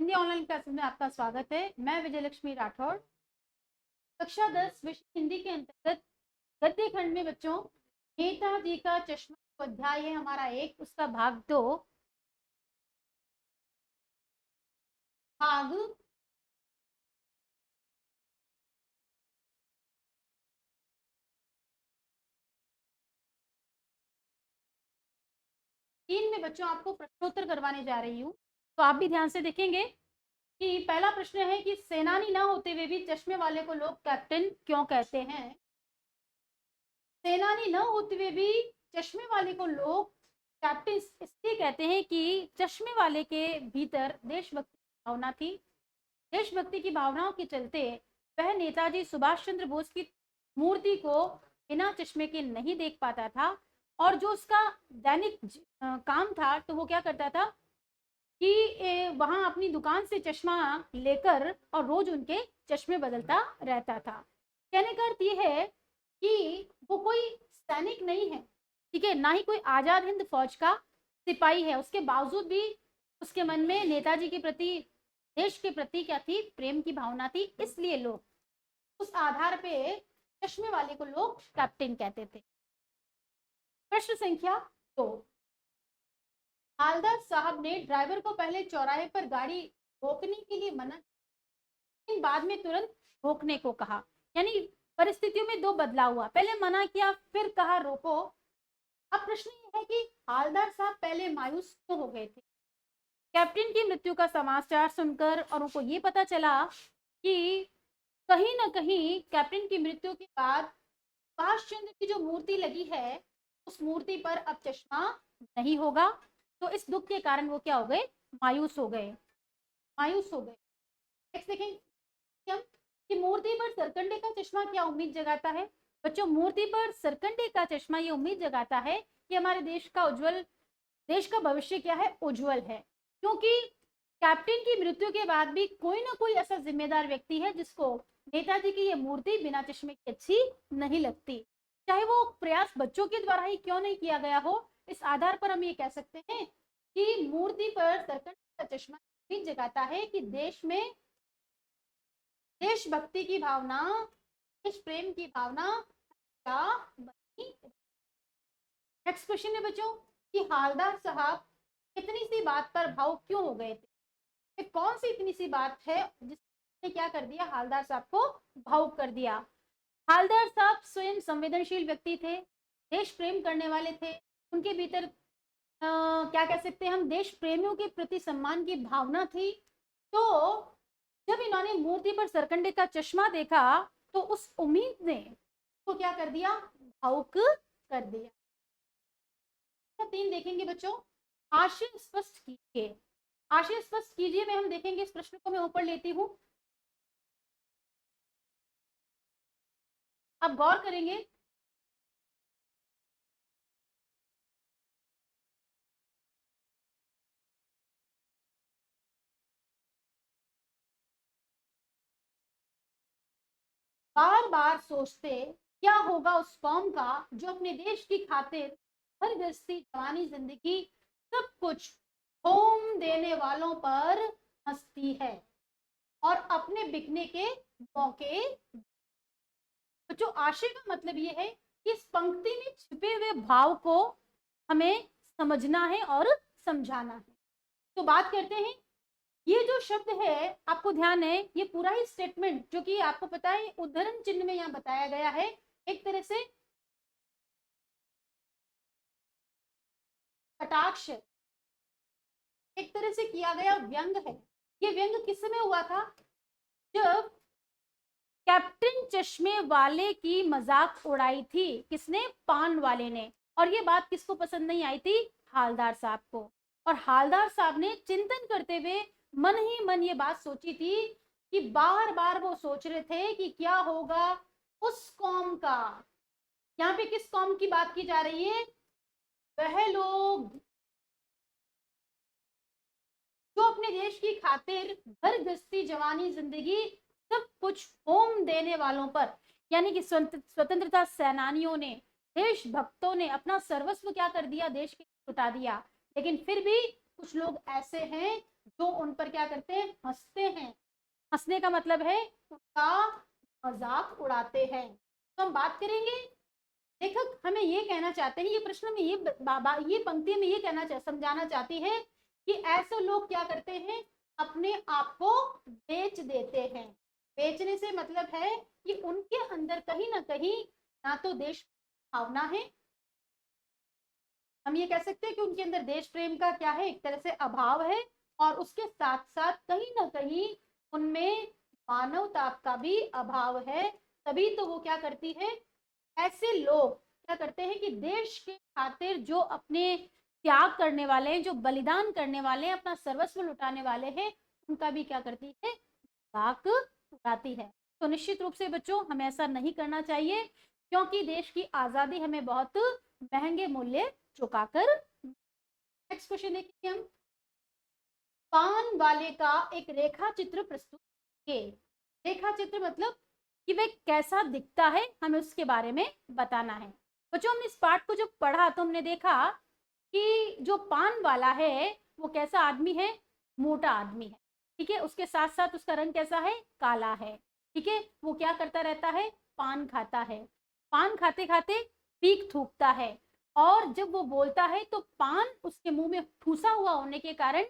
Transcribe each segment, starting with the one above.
Hindi online classes में आपका स्वागत है। मैं विजय लक्ष्मी राठौड़। कक्षा 10 विषय हिंदी के अंतर्गत गद्य खंड में बच्चों नेताजी का चश्मा जो अध्याय है हमारा एक, उसका भाग 2 भाग तीन में बच्चों आपको प्रश्नोत्तर करवाने जा रही हूँ। तो आप भी ध्यान से देखेंगे कि पहला प्रश्न है कि सेनानी ना होते हुए भी चश्मे वाले को लोग कैप्टन क्यों कहते हैं। सेनानी न होते हुए भी चश्मे वाले को लोग कैप्टन इसलिए कहते हैं कि चश्मे वाले के भीतर देशभक्ति की भावना थी। देशभक्ति की भावनाओं के चलते वह नेताजी सुभाष चंद्र बोस की मूर्ति को बिना चश्मे के नहीं देख पाता था, और जो उसका दैनिक काम था तो वो क्या करता था कि वहां अपनी दुकान से चश्मा लेकर और रोज उनके चश्मे बदलता रहता था। कहने का अर्थ यह है कि वो कोई सैनिक नहीं है, ठीक है, ना ही कोई आजाद हिंद फौज का सिपाही है। उसके बावजूद भी उसके मन में नेताजी के प्रति, देश के प्रति क्या थी, प्रेम की भावना थी। इसलिए लोग उस आधार पे चश्मे वाले को लोग कैप्टन कहते थे। प्रश्न संख्या 2, हालदार साहब ने ड्राइवर को पहले चौराहे पर गाड़ी रोकने के लिए मना, लेकिन बाद में तुरंत रोकने को कहा। यानी परिस्थितियों में दो बदलाव हुआ, पहले मना किया फिर कहा रोको। अब प्रश्न ये है कि हालदार साहब पहले मायूस क्यों हो गए थे। कैप्टन की मृत्यु का समाचार सुनकर और उनको ये पता चला कि कहीं ना कहीं कैप्टन की मृत्यु के बाद सुभाष चंद्र की जो मूर्ति लगी है उस मूर्ति पर अब चश्मा नहीं होगा, तो इस दुख के कारण वो क्या हो गए, मायूस हो गए, मायूस हो गए। नेक्स्ट देखेंगे हम कि मूर्ति पर सरकंडे का चश्मा क्या उम्मीद जगाता है। बच्चों, मूर्ति पर सरकंडे का चश्मा ये उम्मीद जगाता है कि हमारे देश का उज्जवल, देश का भविष्य क्या है, उज्जवल है। क्योंकि कैप्टन की मृत्यु के बाद भी कोई ना कोई ऐसा जिम्मेदार व्यक्ति है जिसको नेताजी की ये मूर्ति बिना चश्मे की अच्छी नहीं लगती, चाहे वो प्रयास बच्चों के द्वारा ही क्यों नहीं किया गया हो। इस आधार पर हम ये कह सकते हैं कि मूर्ति पर सरकंडे का चश्मा उम्मीद जगाता है कि देश में देशभक्ति की भावना, देश प्रेम की भावना क्या बनी। नेक्स्ट क्वेश्चन है बच्चों कि हालदार साहब इतनी सी बात पर भावुक क्यों हो गए थे। कौन सी इतनी सी बात है जिसने क्या कर दिया, हालदार साहब को भावुक कर दिया। हालदार साहब स्वयं संवेदनशील व्यक्ति थे, देश प्रेम करने वाले थे। उनके भीतर क्या कह सकते हैं हम, देश प्रेमियों के प्रति सम्मान की भावना थी। तो जब इन्होंने मूर्ति पर सरकंडे का चश्मा देखा तो उस उम्मीद ने तो क्या कर दिया, भावुक कर दिया। 3 देखेंगे बच्चों, आशय स्पष्ट कीजिए। आशय स्पष्ट कीजिए में हम देखेंगे, इस प्रश्न को मैं ऊपर लेती हूं, अब गौर करेंगे। बार बार सोचते क्या होगा उस कौम का जो अपने देश की खातिर हर गृहस्थी जवानी जिंदगी सब कुछ होम देने वालों पर हंसती है और अपने बिकने के मौके। तो जो आशय का मतलब ये है कि इस पंक्ति में छिपे हुए भाव को हमें समझना है और समझाना है। तो बात करते हैं, ये जो शब्द है आपको ध्यान है, ये पूरा ही स्टेटमेंट जो कि आपको पता है उद्धरण चिन्ह में यहाँ बताया गया है, एक तरह से कटाक्ष, एक तरह से किया गया व्यंग है। ये व्यंग किस समय हुआ था, जब कैप्टन चश्मे वाले की मजाक उड़ाई थी, किसने, पान वाले ने। और ये बात किसको पसंद नहीं आई थी, हालदार साहब को। और हालदार साहब ने चिंतन करते हुए मन ही मन ये बात सोची थी कि बार बार वो सोच रहे थे कि क्या होगा उस कौम का। यहाँ पे किस कौम की बात की जा रही है, वह लोग जो अपने देश की खातिर भर गश्ती जवानी जिंदगी सब कुछ होम देने वालों पर, यानी कि स्वतंत्रता सेनानियों ने, देशभक्तों ने अपना सर्वस्व क्या कर दिया, देश के लुटा दिया। लेकिन फिर भी कुछ लोग ऐसे हैं जो उन पर क्या करते हैं, हंसते हैं। हंसने का मतलब है उनका मजाक उड़ाते हैं। तो हम बात करेंगे, लेखक हमें ये कहना चाहते हैं, ये प्रश्न में ये पंक्ति में ये समझाना चाहती है कि ऐसे लोग क्या करते हैं, अपने आप को बेच देते हैं। बेचने से मतलब है कि उनके अंदर कहीं ना कहीं ना तो देश भावना है, हम ये कह सकते हैं कि उनके अंदर देश प्रेम का क्या है, एक तरह से अभाव है, और उसके साथ साथ कहीं ना कहीं उनमें मानवता का भी अभाव है। तभी तो वो क्या करती है, ऐसे लोग क्या करते हैं कि देश के खातिर जो अपने त्याग करने वाले हैं, जो बलिदान करने वाले हैं, अपना सर्वस्व लुटाने वाले हैं, उनका भी क्या करती है, मजाक उड़ाती है। तो निश्चित रूप से बच्चों हमें ऐसा नहीं करना चाहिए, क्योंकि देश की आजादी हमें बहुत महंगे मूल्य चुकाकर। नेक्स्ट क्वेश्चन देखिए हम, पान वाले का एक रेखा चित्र प्रस्तुत किए। रेखा चित्र मतलब कि वह कैसा दिखता है, हमें उसके बारे में बताना है। बच्चों हमने इस पाठ को जब पढ़ा तो हमने देखा कि जो पान वाला है वो कैसा आदमी है, मोटा आदमी है, ठीक है। उसके साथ साथ उसका रंग कैसा है, काला है, ठीक है। वो क्या करता रहता है, पान खाता है। पान खाते खाते पीक थूकता है, और जब वो बोलता है तो पान उसके मुंह में ठूसा हुआ होने के कारण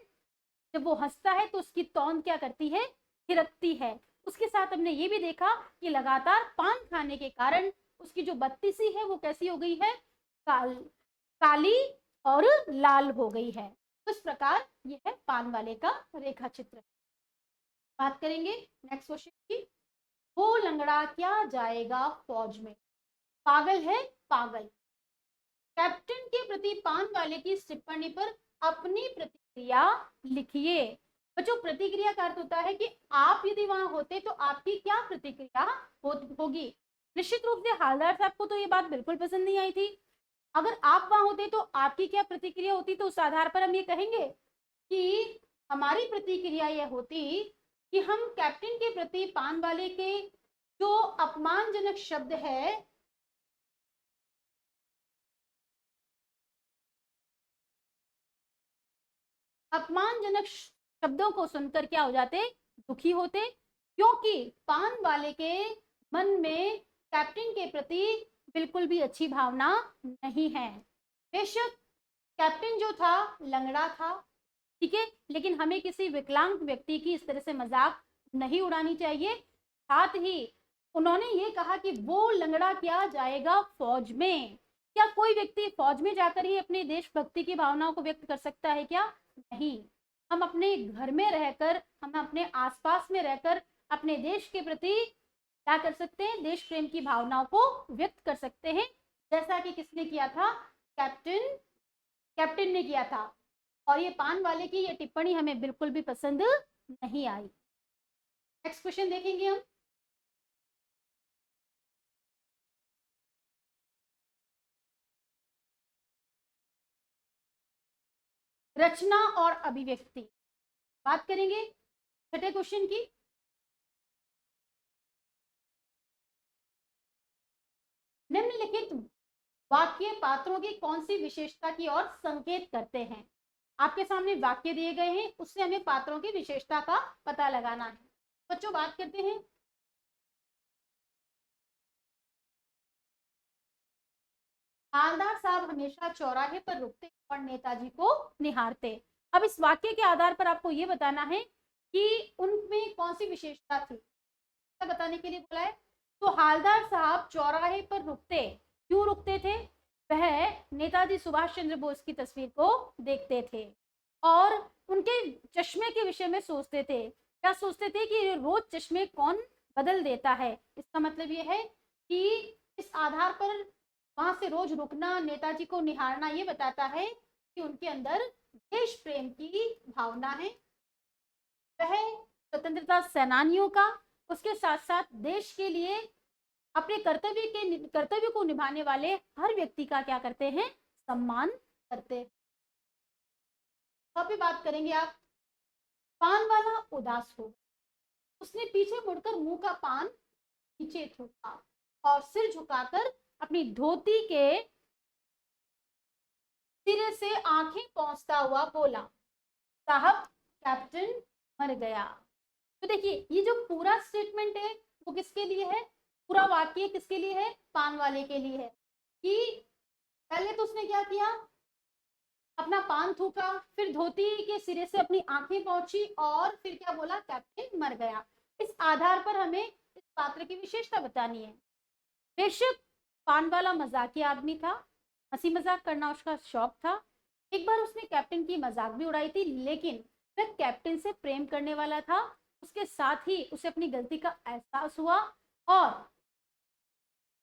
जब वो हंसता है तो उसकी तौंद क्या करती है, थिरकती है। उसके साथ हमने ये भी देखा कि लगातार पान खाने के कारण उसकी जो बत्तीसी है वो कैसी हो गई है, काली और लाल हो गई है। तो इस प्रकार यह है पान वाले का रेखा चित्र। बात करेंगे नेक्स्ट क्वेश्चन की, वो लंगड़ा क्या जाएगा फौज में, पागल है पागल। कैप्टन के प्रति पान वाले की टिप्पणी पर अपनी प्रतिक्रिया लिखिए। बच्चों प्रतिक्रिया का अर्थ होता है कि आप यदि वहां होते तो आपकी क्या प्रतिक्रिया होगी। निश्चित रूप से हालदार साहब को तो ये बात बिल्कुल पसंद नहीं आई थी। अगर आप वहां होते तो आपकी क्या प्रतिक्रिया होती, तो उस आधार पर हम ये कहेंगे कि हमारी प्रतिक्रिया यह होती कि हम कैप्टन के प्रति पान वाले के जो अपमानजनक शब्द है, अपमानजनक शब्दों को सुनकर क्या हो जाते, दुखी होते, क्योंकि पान वाले के मन में कैप्टन के प्रति बिल्कुल भी अच्छी भावना नहीं है। बेशक कैप्टन जो था लंगड़ा था, ठीक है, लेकिन हमें किसी विकलांग व्यक्ति की इस तरह से मजाक नहीं उड़ानी चाहिए। साथ ही उन्होंने ये कहा कि वो लंगड़ा क्या जाएगा फौज में। क्या कोई व्यक्ति फौज में जाकर ही अपने देशभक्ति की भावनाओं को व्यक्त कर सकता है क्या, नहीं। हम अपने घर में रहकर, हम अपने आसपास में रहकर अपने देश के प्रति क्या कर सकते हैं, देश प्रेम की भावनाओं को व्यक्त कर सकते हैं, जैसा कि किसने किया था, कैप्टन ने किया था। और ये पान वाले की ये टिप्पणी हमें बिल्कुल भी पसंद नहीं आई। नेक्स्ट क्वेश्चन देखेंगे हम, रचना और अभिव्यक्ति। बात करेंगे छठे क्वेश्चन की, निम्नलिखित वाक्य पात्रों की कौन सी विशेषता की ओर संकेत करते हैं। आपके सामने वाक्य दिए गए हैं, उससे हमें पात्रों की विशेषता का पता लगाना है। बच्चों बात करते हैं, हालदार साहब हमेशा चौराहे पर रुकते और नेताजी को निहारते। अब इस वाक्य के आधार पर आपको यह बताना है कि उनमें कौन सी विशेषता थी, बताने के लिए बोला है। तो हालदार साहब चौराहे पर रुकते, क्यों रुकते थे, वह नेताजी सुभाष चंद्र बोस की तस्वीर को देखते थे और उनके चश्मे के विषय में सोचते थे। क्या सोचते थे कि रोज चश्मे कौन बदल देता है। इसका मतलब यह है कि इस आधार पर वहां से रोज रुकना, नेताजी को निहारना, ये बताता है कि उनके अंदर देश प्रेम की भावना है। वह स्वतंत्रता सेनानियों का, उसके साथ साथ देश के लिए अपने कर्तव्य को निभाने वाले हर व्यक्ति का क्या करते हैं, सम्मान करते हैं। अभी बात करेंगे आप, पान वाला उदास हो, उसने पीछे मुड़कर मुंह का पान नीचे थूका और सिर झुकाकर अपनी धोती के सिरे से आंखें पहुंचता हुआ बोला, साहब कैप्टन मर गया। तो देखिए ये जो पूरा स्टेटमेंट है वो किसके लिए है, पूरा वाक्य किसके लिए है, पान वाले के लिए है। कि पहले तो उसने क्या किया, अपना पान थूका, फिर धोती के सिरे से अपनी आंखें पहुंची और फिर क्या बोला, कैप्टन मर गया। इस आधार पर हमें इस पात्र की विशेषता बतानी है। बेशक पान वाला मजाकिया आदमी था, हंसी मजाक करना उसका शौक था। एक बार उसने कैप्टन की मजाक भी उड़ाई थी, लेकिन वह कैप्टन से प्रेम करने वाला था। उसके साथ ही उसे अपनी गलती का एहसास हुआ और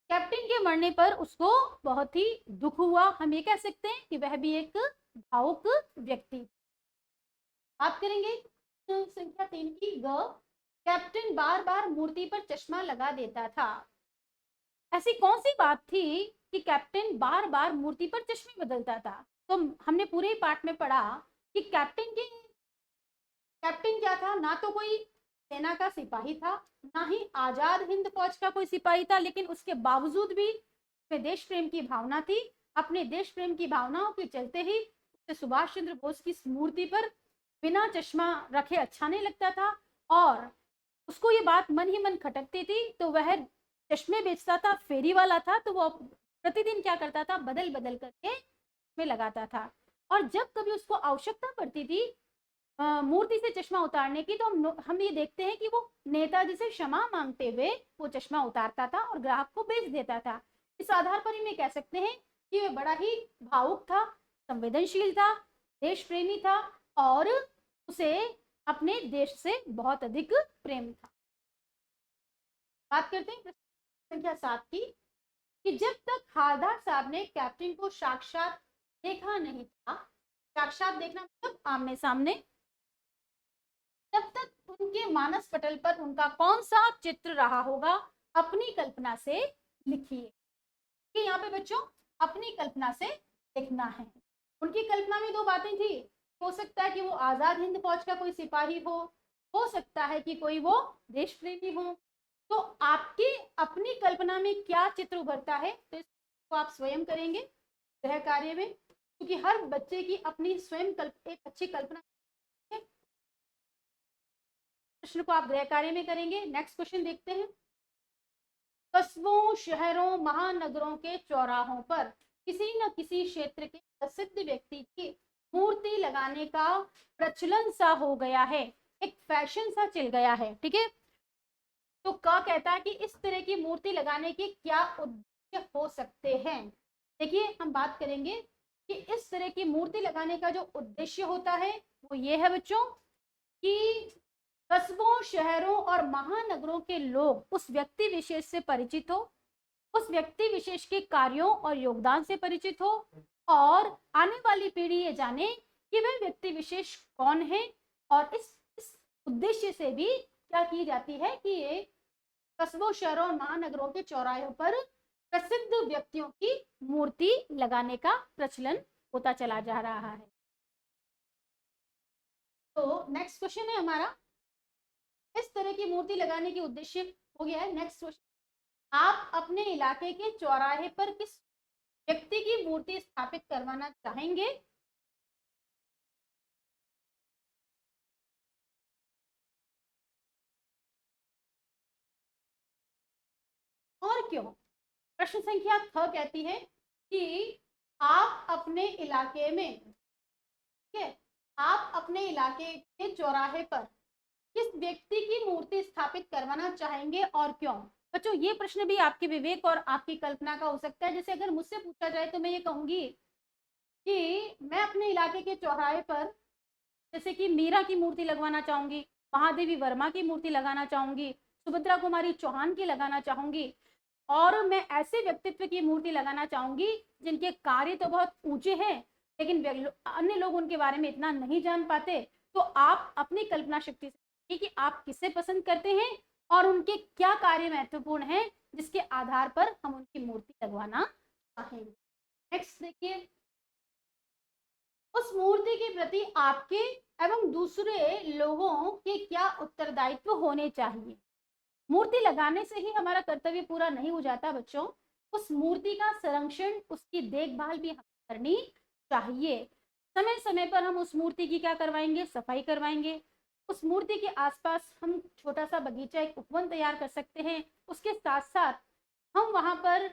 कैप्टन के मरने पर उसको बहुत ही दुख हुआ। हम ये कह सकते हैं कि वह भी एक भावुक व्यक्ति। बात करेंगे संख्या 3 की। ग, कैप्टन बार बार मूर्ति पर चश्मा लगा देता था। ऐसी कौन सी बात थी कि कैप्टन बार बार मूर्ति पर चश्मे बदलता था। तो हमने पूरे पाठ में पढ़ा कि कैप्टन क्या था, ना तो कोई सेना का सिपाही था, ना ही आजाद हिंद फौज का कोई सिपाही था, लेकिन उसके बावजूद भी उसमें देश प्रेम की भावना थी। अपने देश प्रेम की भावनाओं के चलते ही उसे सुभाष चंद्र बोस की मूर्ति पर बिना चश्मा रखे अच्छा नहीं लगता था और उसको ये बात मन ही मन खटकती थी। तो वह चश्मे बेचता था, फेरी वाला था, तो वो प्रतिदिन क्या करता था, बदल बदल करके में लगाता था। और जब कभी उसको आवश्यकता पड़ती थी मूर्ति से चश्मा उतारने की, तो हम ये देखते हैं कि वो नेताजी से क्षमा मांगते हुए वो चश्मा उतारता था और ग्राहक को बेच देता था। इस आधार पर हम ये कह सकते हैं कि वह बड़ा ही भावुक था, संवेदनशील था, देश प्रेमी था और उसे अपने देश से बहुत अधिक प्रेम था। बात करते हैं प्रश्न संख्या 7 की। कि जब तक हालदार साहब ने कैप्टन को साक्षात देखा नहीं था, साक्षात देखना मतलब आमने सामने, तब तक उनके मानस पटल पर उनका कौन सा चित्र रहा होगा, अपनी कल्पना से लिखिए। कि यहाँ पे बच्चों अपनी कल्पना से लिखना है। उनकी कल्पना में दो बातें थी, हो सकता है कि वो आजाद हिंद फौज का कोई सिपाही हो सकता है कि कोई वो देश प्रेमी हो। तो आपकी अपनी कल्पना में क्या चित्र उभरता है, तो इसको आप स्वयं करेंगे गृह कार्य में, क्योंकि हर बच्चे की अपनी स्वयं एक अच्छी कल्पना है। प्रश्न को आप गृह कार्य में करेंगे। नेक्स्ट क्वेश्चन देखते हैं। कस्बों, शहरों, महानगरों के चौराहों पर किसी न किसी क्षेत्र के प्रसिद्ध व्यक्ति की मूर्ति लगाने का प्रचलन सा हो गया है, एक फैशन सा चल गया है। ठीक है, तो क्या कहता है कि इस तरह की मूर्ति लगाने के क्या उद्देश्य हो सकते हैं। देखिए हम बात करेंगे कि इस तरह की मूर्ति लगाने का जो उद्देश्य होता है वो ये है बच्चों कि कस्बों, शहरों और महानगरों के लोग उस व्यक्ति विशेष से परिचित हो, उस व्यक्ति विशेष के कार्यों और योगदान से परिचित हो और आने वाली पीढ़ी ये जाने कि वह व्यक्ति विशेष कौन है। और इस उद्देश्य से भी क्या की जाती है कि ये कस्बों, शहरों और महानगरों के चौराहों पर प्रसिद्ध व्यक्तियों की मूर्ति लगाने का प्रचलन होता चला जा रहा है। तो नेक्स्ट क्वेश्चन है हमारा, इस तरह की मूर्ति लगाने के उद्देश्य हो गया है। नेक्स्ट क्वेश्चन, आप अपने इलाके के चौराहे पर किस व्यक्ति की मूर्ति स्थापित करवाना चाहेंगे। और क्यों। प्रश्न संख्या 6 कहती है कि आप अपने इलाके में, ठीक है, आप अपने इलाके के चौराहे पर किस व्यक्ति की मूर्ति स्थापित करवाना चाहेंगे और क्यों। बच्चों ये प्रश्न भी आपके विवेक और आपकी कल्पना का हो सकता है। जैसे अगर मुझसे पूछा जाए तो मैं ये कहूंगी कि मैं अपने इलाके के चौराहे पर जैसे कि मीरा की मूर्ति लगवाना चाहूंगी, महादेवी वर्मा की मूर्ति लगाना चाहूंगी, सुभद्रा कुमारी चौहान की लगाना चाहूंगी और मैं ऐसे व्यक्तित्व की मूर्ति लगाना चाहूंगी जिनके कार्य तो बहुत ऊंचे हैं लेकिन अन्य लोग उनके बारे में इतना नहीं जान पाते। तो आप अपनी कल्पना शक्ति से कि आप किसे पसंद करते हैं और उनके क्या कार्य महत्वपूर्ण हैं जिसके आधार पर हम उनकी मूर्ति लगवाना चाहेंगे। नेक्स्ट देखिए, उस मूर्ति के प्रति आपके एवं दूसरे लोगों के क्या उत्तरदायित्व होने चाहिए। मूर्ति लगाने से ही हमारा कर्तव्य पूरा नहीं हो जाता बच्चों, उस मूर्ति का संरक्षण, उसकी देखभाल भी हमें करनी चाहिए। समय समय पर हम उस मूर्ति की क्या करवाएंगे, सफाई करवाएंगे। उस मूर्ति के आसपास हम छोटा सा बगीचा, एक उपवन तैयार कर सकते हैं। उसके साथ साथ हम वहां पर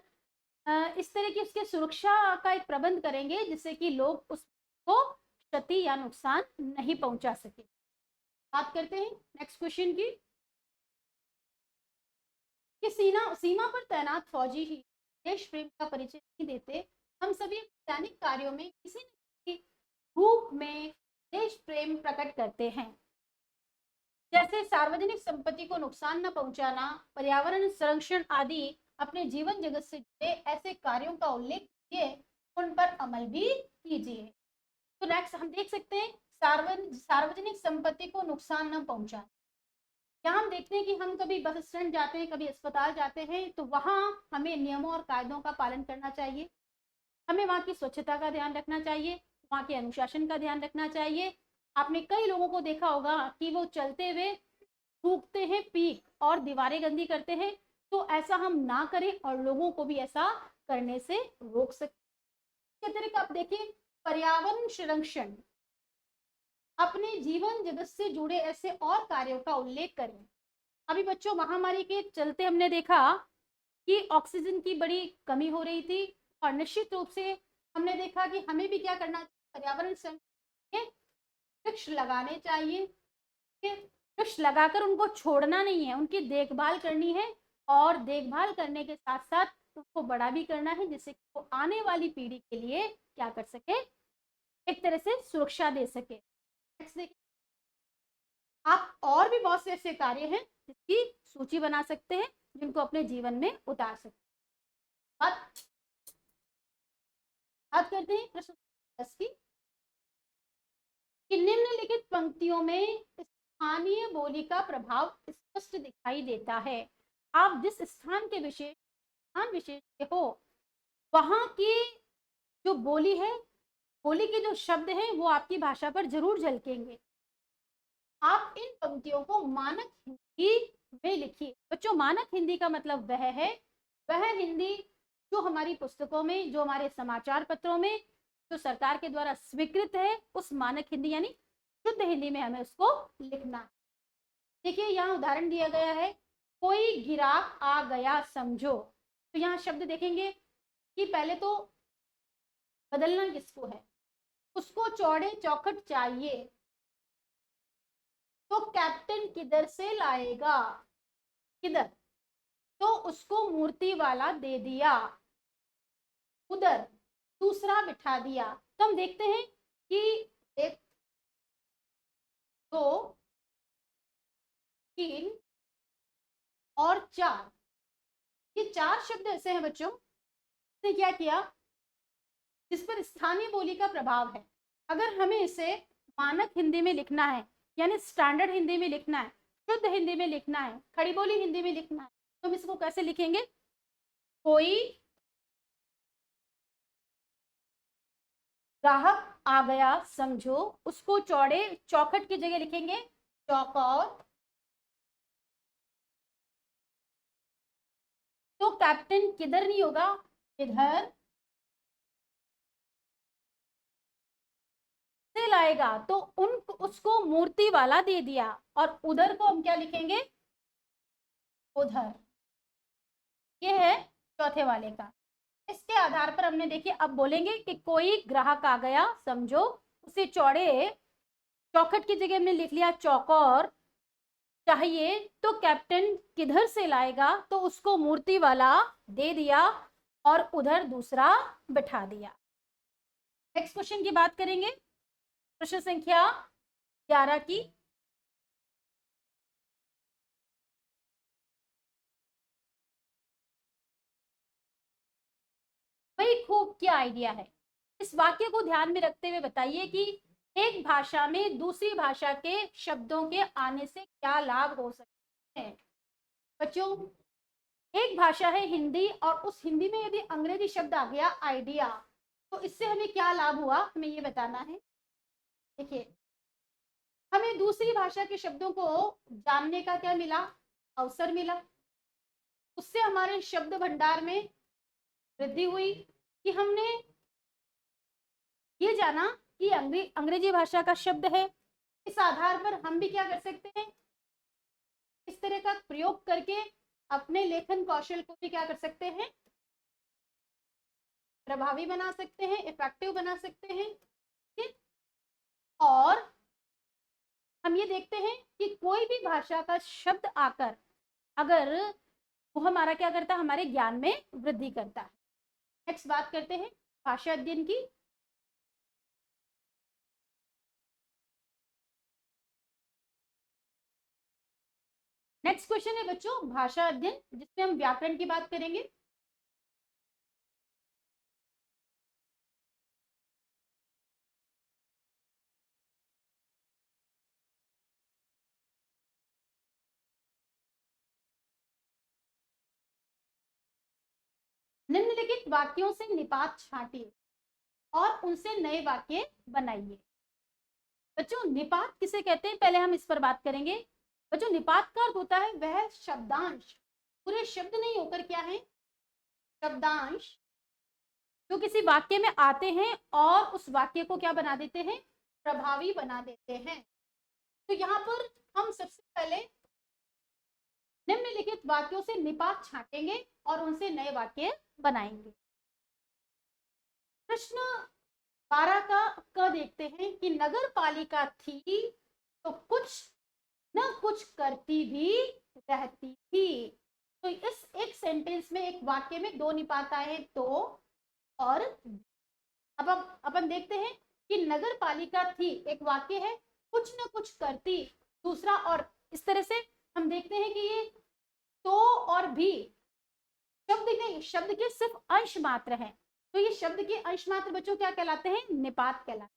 इस तरह की उसके सुरक्षा का एक प्रबंध करेंगे जिससे कि लोग उसको क्षति या नुकसान नहीं पहुंचा सके। बात करते हैं नेक्स्ट क्वेश्चन की कि सीमा पर तैनात फौजी ही देश प्रेम का परिचय नहीं देते। हम सभी दैनिक कार्यों में किसी न किसी रूप में देश प्रेम प्रकट करते हैं, जैसे सार्वजनिक संपत्ति को नुकसान न पहुंचाना, पर्यावरण संरक्षण आदि। अपने जीवन जगत से जुड़े ऐसे कार्यों का उल्लेख कीजिए, उन पर अमल भी कीजिए। तो नेक्स्ट हम देख सकते हैं सार्वजनिक संपत्ति को नुकसान न पहुंचाना। यहाँ हम देखते हैं कि हम कभी बस स्टैंड जाते हैं, कभी अस्पताल जाते हैं, तो वहां हमें नियमों और कायदों का पालन करना चाहिए। हमें वहां की स्वच्छता का ध्यान रखना चाहिए, वहां के अनुशासन का ध्यान रखना चाहिए। आपने कई लोगों को देखा होगा कि वो चलते हुए थूकते हैं पीक और दीवारें गंदी करते हैं। तो ऐसा हम ना करें और लोगों को भी ऐसा करने से रोक सकते हैं। आप देखिए पर्यावरण संरक्षण, अपने जीवन जगत से जुड़े ऐसे और कार्यों का उल्लेख करें। अभी बच्चों महामारी के चलते हमने देखा कि ऑक्सीजन की बड़ी कमी हो रही थी और निश्चित रूप से हमने देखा कि हमें भी क्या करना चाहिए, पर्यावरण संरक्षण, वृक्ष लगाने चाहिए। वृक्ष लगाकर उनको छोड़ना नहीं है, उनकी देखभाल करनी है और देखभाल करने के साथ साथ उसको बड़ा भी करना है जिससे वो आने वाली पीढ़ी के लिए क्या कर सके, एक तरह से सुरक्षा दे सके। आप और भी बहुत से ऐसे कार्य हैं जिसकी सूची बना सकते हैं, जिनको अपने जीवन में उतार सकते हैं। बात करते हैं प्रश्न 10 की कि निम्नलिखित पंक्तियों में स्थानीय बोली का प्रभाव स्पष्ट दिखाई देता है। आप जिस स्थान विशेष के हो वहां की जो बोली है, बोली के जो शब्द हैं वो आपकी भाषा पर जरूर झलकेंगे। आप इन पंक्तियों को मानक हिंदी में लिखिए। बच्चों मानक हिंदी का मतलब वह हिंदी जो हमारी पुस्तकों में, जो हमारे समाचार पत्रों में जो सरकार के द्वारा स्वीकृत है, उस मानक हिंदी यानी शुद्ध हिंदी में हमें उसको लिखना है। देखिए यहाँ उदाहरण दिया गया है, कोई गिराक आ गया समझो। तो यहाँ शब्द देखेंगे कि पहले तो बदलना किसको है, उसको चौड़े चौखट चाहिए, तो कैप्टन किधर से लाएगा, किधर, तो उसको मूर्ति वाला दे दिया, उधर दूसरा बिठा दिया। तो हम देखते हैं कि 1 2 3 और 4, ये 4 शब्द ऐसे हैं बच्चों ने क्या किया जिस पर स्थानीय बोली का प्रभाव है। अगर हमें इसे मानक हिंदी में लिखना है, यानी स्टैंडर्ड हिंदी में लिखना है, शुद्ध हिंदी में लिखना है, खड़ी बोली हिंदी में लिखना है, तो हम इसको कैसे लिखेंगे, कोई ग्राहक आ गया समझो, उसको चौड़े चौखट की जगह लिखेंगे चौकौर, तो कैप्टन किधर नहीं होगा, इधर से लाएगा, तो उसको मूर्ति वाला दे दिया। और उधर को हम क्या लिखेंगे, उधर। ये है चौथे वाले का। इसके आधार पर हमने देखिए अब बोलेंगे कि कोई ग्राहक आ गया समझो, उसे चौड़े चौखट की जगह हमने लिख लिया चौकोर चाहिए, तो कैप्टन किधर से लाएगा, तो उसको मूर्ति वाला दे दिया और उधर दूसरा बिठा दिया। नेक्स्ट क्वेश्चन की बात करेंगे, प्रश्न संख्या 11 की। वही खूब क्या आइडिया है। इस वाक्य को ध्यान में रखते हुए बताइए कि एक भाषा में दूसरी भाषा के शब्दों के आने से क्या लाभ हो सकते हैं। बच्चों एक भाषा है हिंदी और उस हिंदी में यदि अंग्रेजी शब्द आ गया आइडिया, तो इससे हमें क्या लाभ हुआ, हमें ये बताना है। देखिए हमें दूसरी भाषा के शब्दों को जानने का क्या मिला, अवसर मिला। उससे हमारे शब्द भंडार में वृद्धि हुई कि हमने ये जाना ये अंग्रेजी भाषा का शब्द है। इस आधार पर हम भी क्या कर सकते हैं, इस तरह का प्रयोग करके अपने लेखन कौशल को भी क्या कर सकते हैं, प्रभावी बना सकते हैं, इफेक्टिव बना सकते हैं। ठीक, और हम ये देखते हैं कि कोई भी भाषा का शब्द आकर अगर वो हमारा क्या करता है, हमारे ज्ञान में वृद्धि करता है। नेक्स्ट बात करते हैं भाषा अध्ययन की। नेक्स्ट क्वेश्चन है बच्चों भाषा अध्ययन, जिसमें हम व्याकरण की बात करेंगे। निम्नलिखित वाक्यों से निपात छांटिए और उनसे नए वाक्य बनाइए। बच्चों निपात किसे कहते हैं, पहले हम इस पर बात करेंगे। बच्चों निपात का अर्थ होता है वह शब्दांश, पूरे शब्द नहीं होकर क्या है, शब्दांश, जो किसी वाक्य में आते हैं और उस वाक्य को क्या बना देते हैं, प्रभावी बना देते हैं। तो यहाँ पर हम सबसे पहले निम्नलिखित वाक्यों से निपात छांटेंगे और उनसे नए वाक्य बनाएंगे। प्रश्न 12 का क देखते हैं कि नगर पालिका थी तो कुछ न कुछ करती भी रहती थी। तो इस एक सेंटेंस में, एक वाक्य में दो निपात आए हैं, तो और अब अपन देखते हैं कि नगर पालिका थी एक वाक्य है, कुछ न कुछ करती दूसरा, और इस तरह से हम देखते हैं कि ये तो और भी शब्द नहीं, शब्द के सिर्फ अंश मात्र हैं। तो ये शब्द के अंश मात्र बच्चों क्या कहलाते हैं, निपात कहलाते हैं।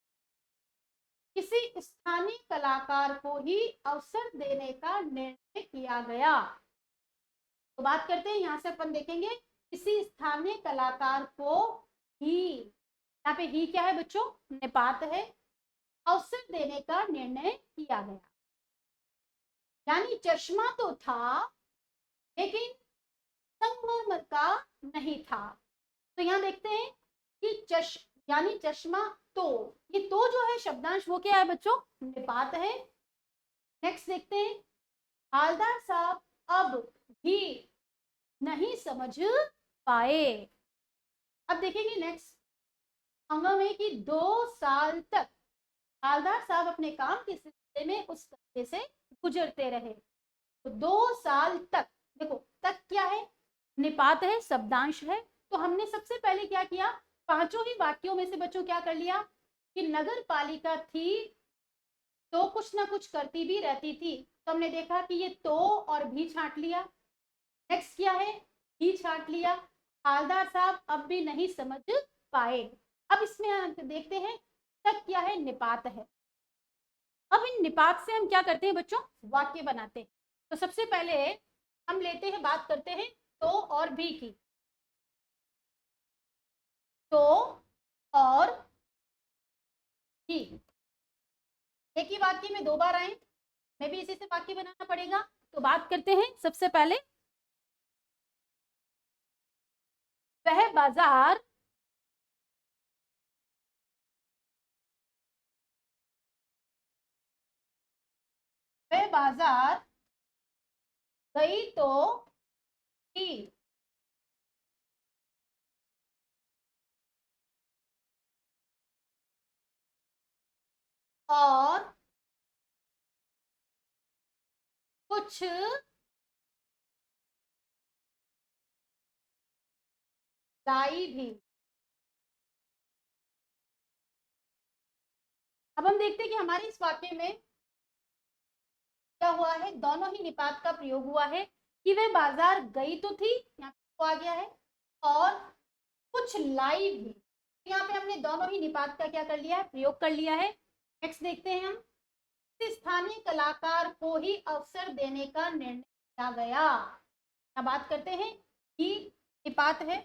किसी स्थानीय कलाकार को ही अवसर देने का निर्णय किया गया। तो बात करते हैं, यहां से अपन देखेंगे किसी स्थानीय कलाकार को ही, यहाँ पे ही क्या है बच्चों, निपात है, अवसर देने का निर्णय किया गया। यानी चश्मा तो था लेकिन संगमरमर का नहीं था। तो यहाँ देखते हैं कि यानी चश्मा तो, ये तो जो है शब्दांश वो क्या है बच्चों, निपात है। नेक्स्ट देखते हैं हालदार साहब अब भी नहीं समझ पाए। अब देखेंगे नेक्स्ट अंग में कि 2 साल तक हालदार साहब अपने काम के सिलसिले में उस कस्बे से गुजरते रहे। तो 2 साल तक, देखो तक क्या है, निपात है, शब्दांश है। तो हमने सबसे पहले क्या किया, पांचों ही वाक्यों में से बच्चों क्या कर लिया कि नगर पालिका थी तो कुछ ना कुछ करती भी रहती थी। तो हमने देखा कि ये तो और भी छांट लिया। नेक्स्ट क्या है, ही छांट लिया। हालदार साहब अब भी नहीं समझ पाए। अब इसमें देखते हैं तक क्या है, निपात है। अब इन निपात से हम क्या करते हैं बच्चों, वाक्य बनाते हैं। तो सबसे पहले हम लेते हैं, बात करते हैं तो और भी की। तो और भी एक ही वाक्य में 2 बार आए, मैं भी इसी से वाक्य बनाना पड़ेगा। तो बात करते हैं सबसे पहले, वह बाजार वह बाजार गई तो थी। और कुछ लाई भी। अब हम देखते हैं कि हमारे इस वाक्य में क्या हुआ है, दोनों ही निपात का प्रयोग हुआ है कि वह बाजार गई तो थी, यहाँ पे आ गया है, और कुछ लाई भी। यहाँ पे हमने दोनों ही निपात का क्या कर लिया है, प्रयोग कर लिया है। नेक्स्ट देखते हैं हम, स्थानीय कलाकार को ही अवसर देने का निर्णय किया गया। अब बात करते हैं कि निपात है,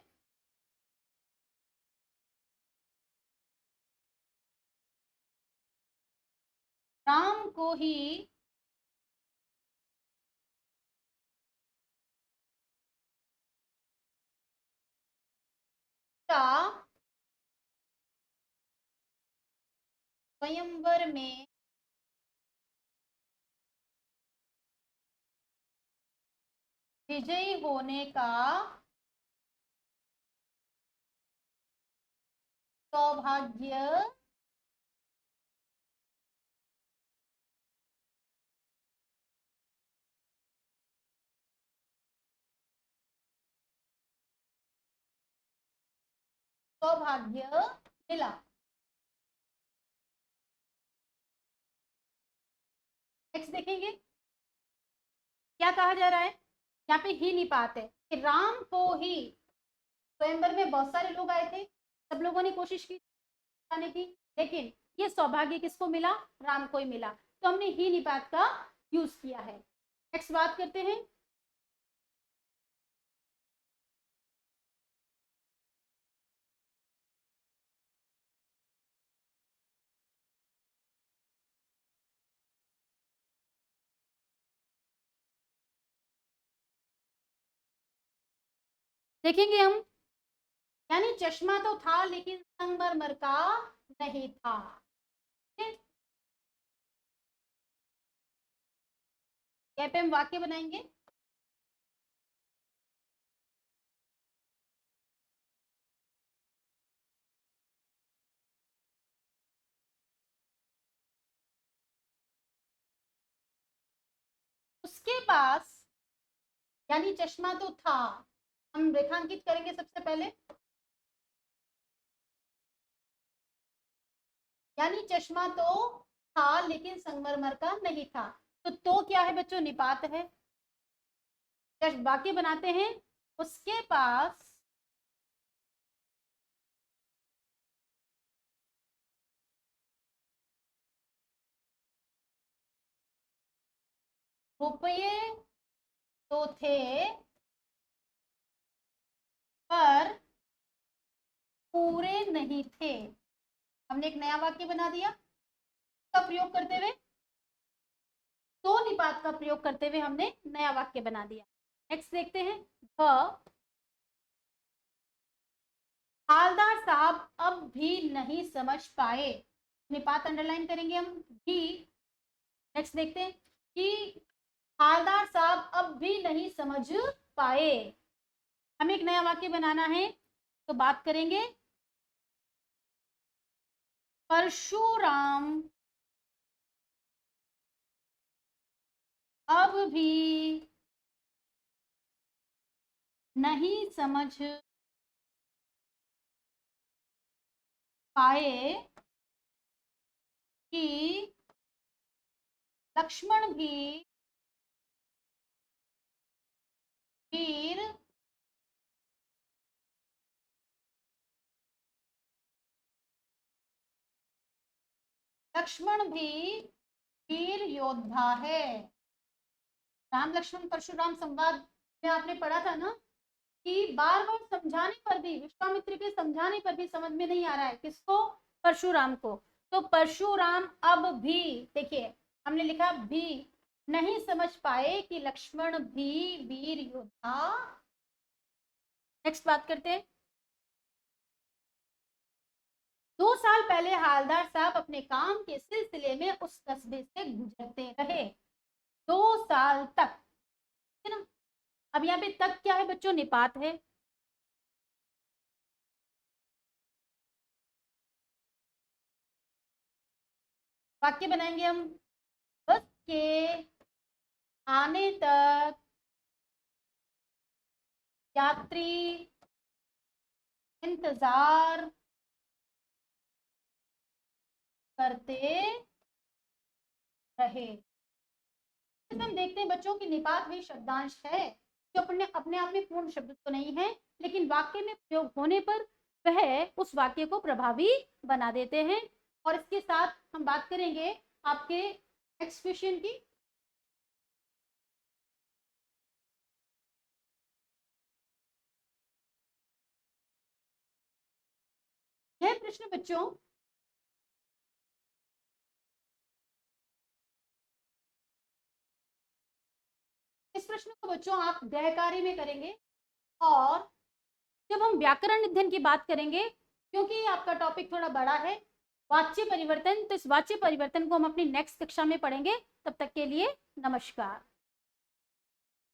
राम को ही का स्वयंवर में विजयी होने का सौभाग्य मिला। नेक्स्ट देखेंगे क्या कहा जा रहा है। यहाँ पे ही निपात है कि राम को ही, स्वयंवर में बहुत सारे लोग आए थे, सब लोगों ने कोशिश की आने की, लेकिन ये सौभाग्य किसको मिला, राम को ही मिला, तो हमने ही निपात का यूज किया है। नेक्स्ट बात करते हैं। देखेंगे हम, यानी चश्मा तो था लेकिन संगमरमर का नहीं था। यहाँ पे हम वाक्य बनाएंगे। उसके पास, यानी चश्मा तो था, हम रेखांकित करेंगे सबसे पहले, यानी चश्मा तो था लेकिन संगमरमर का नहीं था। तो क्या है बच्चों, निपात है। वाक्य बनाते हैं, उसके पास रुपये तो थे पर पूरे नहीं थे। हमने एक नया वाक्य बना दिया का प्रयोग करते हुए, तो निपात का प्रयोग करते हुए हमने नया वाक्य बना दिया। नेक्स्ट देखते हैं। हालदार साहब अब भी नहीं समझ पाए, निपात अंडरलाइन करेंगे हम भी। नेक्स्ट देखते हैं कि हालदार साहब अब भी नहीं समझ पाए, हमें एक नया वाक्य बनाना है, तो बात करेंगे परशुराम अब भी नहीं समझ पाए कि लक्ष्मण भी वीर लक्ष्मण भी वीर योद्धा है। राम लक्ष्मण परशुराम संवाद में आपने पढ़ा था ना कि बार बार समझाने पर भी, विश्वामित्र के समझाने पर भी समझ में नहीं आ रहा है, किसको, परशुराम को। तो परशुराम अब भी, देखिए हमने लिखा भी, नहीं समझ पाए कि लक्ष्मण भी वीर योद्धा। नेक्स्ट बात करते हैं। 2 साल पहले हालदार साहब अपने काम के सिलसिले में उस कस्बे से गुजरते रहे, 2 साल तक, है ना। अब यहाँ पे तक क्या है बच्चों, निपात है। वाक्य बनाएंगे हम, बस के आने तक यात्री इंतजार करते रहे। हम देखते हैं बच्चों की निपात भी शब्दांश है, जो अपने अपने आप में पूर्ण शब्द तो नहीं है, लेकिन वाक्य में प्रयोग होने पर वह उस वाक्य को प्रभावी बना देते हैं। और इसके साथ हम बात करेंगे आपके नेक्स्ट क्वेश्चन की। यह प्रश्न बच्चों इस प्रश्न को बच्चों आप गृहकार्य में करेंगे, और जब हम व्याकरण अध्ययन की बात करेंगे, क्योंकि आपका टॉपिक थोड़ा बड़ा है वाच्य परिवर्तन। तो इस वाच्य परिवर्तन को हम अपनी नेक्स्ट कक्षा में पढ़ेंगे। तब तक के लिए नमस्कार।